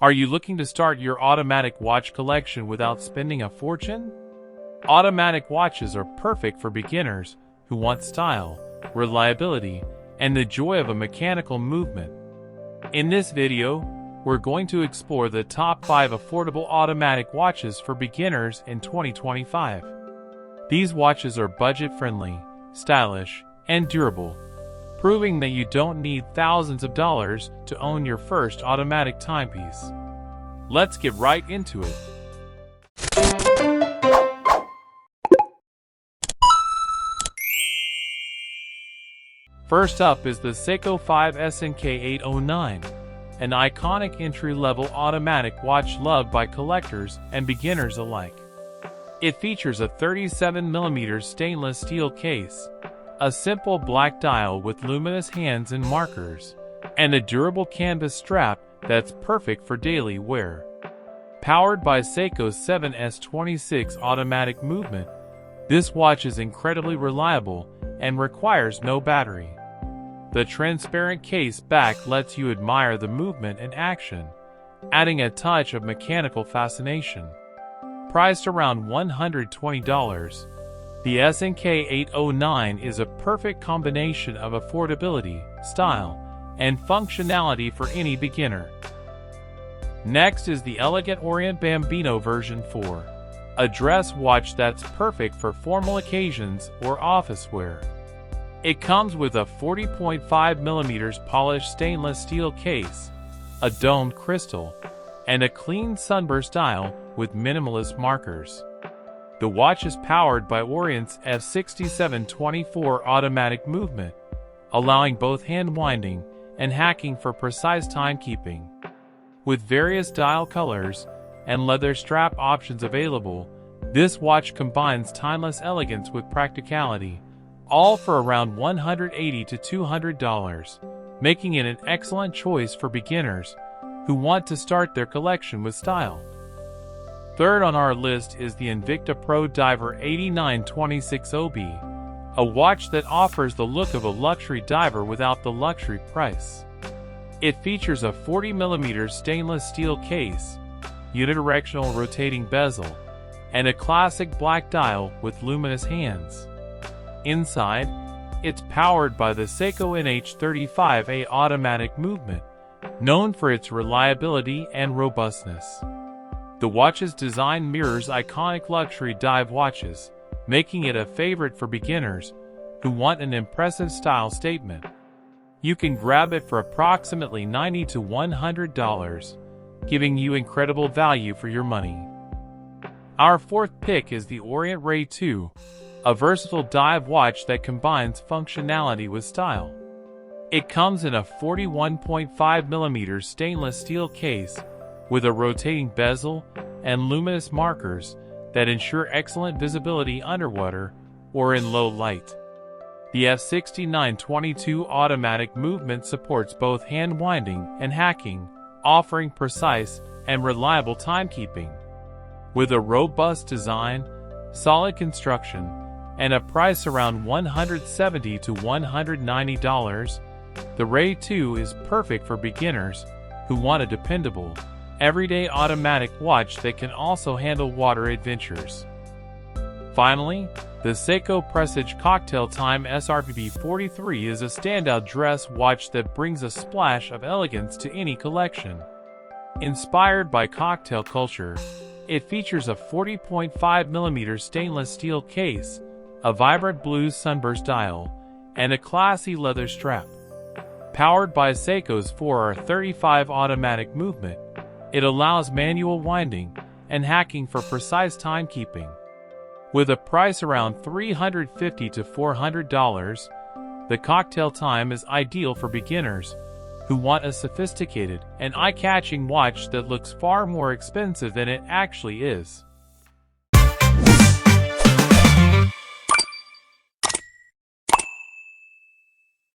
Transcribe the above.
Are you looking to start your automatic watch collection without spending a fortune? Automatic watches are perfect for beginners who want style, reliability, and the joy of a mechanical movement. In this video, we're going to explore the top 5 affordable automatic watches for beginners in 2025. These watches are budget-friendly, stylish, and durable, proving that you don't need thousands of dollars to own your first automatic timepiece. Let's get right into it. First up is the Seiko SNK809, an iconic entry-level automatic watch loved by collectors and beginners alike. It features a 37mm stainless steel case, a simple black dial with luminous hands and markers, and a durable canvas strap that's perfect for daily wear. Powered by Seiko's 7S26 automatic movement, this watch is incredibly reliable and requires no battery. The transparent case back lets you admire the movement in action, adding a touch of mechanical fascination. Priced around $120, the SNK809 is a perfect combination of affordability, style, and functionality for any beginner. Next is the elegant Orient Bambino version 4, a dress watch that's perfect for formal occasions or office wear. It comes with a 40.5mm polished stainless steel case, a domed crystal, and a clean sunburst dial with minimalist markers. The watch is powered by Orient's F6724 automatic movement, allowing both hand winding and hacking for precise timekeeping. With various dial colors and leather strap options available, this watch combines timeless elegance with practicality, all for around $180 to $200, making it an excellent choice for beginners who want to start their collection with style. Third on our list is the Invicta Pro Diver 8926OB, a watch that offers the look of a luxury diver without the luxury price. It features a 40mm stainless steel case, unidirectional rotating bezel, and a classic black dial with luminous hands. Inside, it's powered by the Seiko NH35A automatic movement, known for its reliability and robustness. The watch's design mirrors iconic luxury dive watches, making it a favorite for beginners who want an impressive style statement. You can grab it for approximately $90 to $100, giving you incredible value for your money. Our fourth pick is the Orient Ray II, a versatile dive watch that combines functionality with style. It comes in a 41.5mm stainless steel case with a rotating bezel and luminous markers that ensure excellent visibility underwater or in low light. The F6922 automatic movement supports both hand winding and hacking, offering precise and reliable timekeeping. With a robust design, solid construction, and a price around $170 to $190, the Ray II is perfect for beginners who want a dependable, everyday automatic watch that can also handle water adventures. Finally, the Seiko Presage Cocktail Time SRPB 43 is a standout dress watch that brings a splash of elegance to any collection. Inspired by cocktail culture, it features a 40.5mm stainless steel case, a vibrant blue sunburst dial, and a classy leather strap. Powered by Seiko's 4R35 automatic movement, it allows manual winding and hacking for precise timekeeping. With a price around $350 to $400, the Cocktail Time is ideal for beginners who want a sophisticated and eye-catching watch that looks far more expensive than it actually is.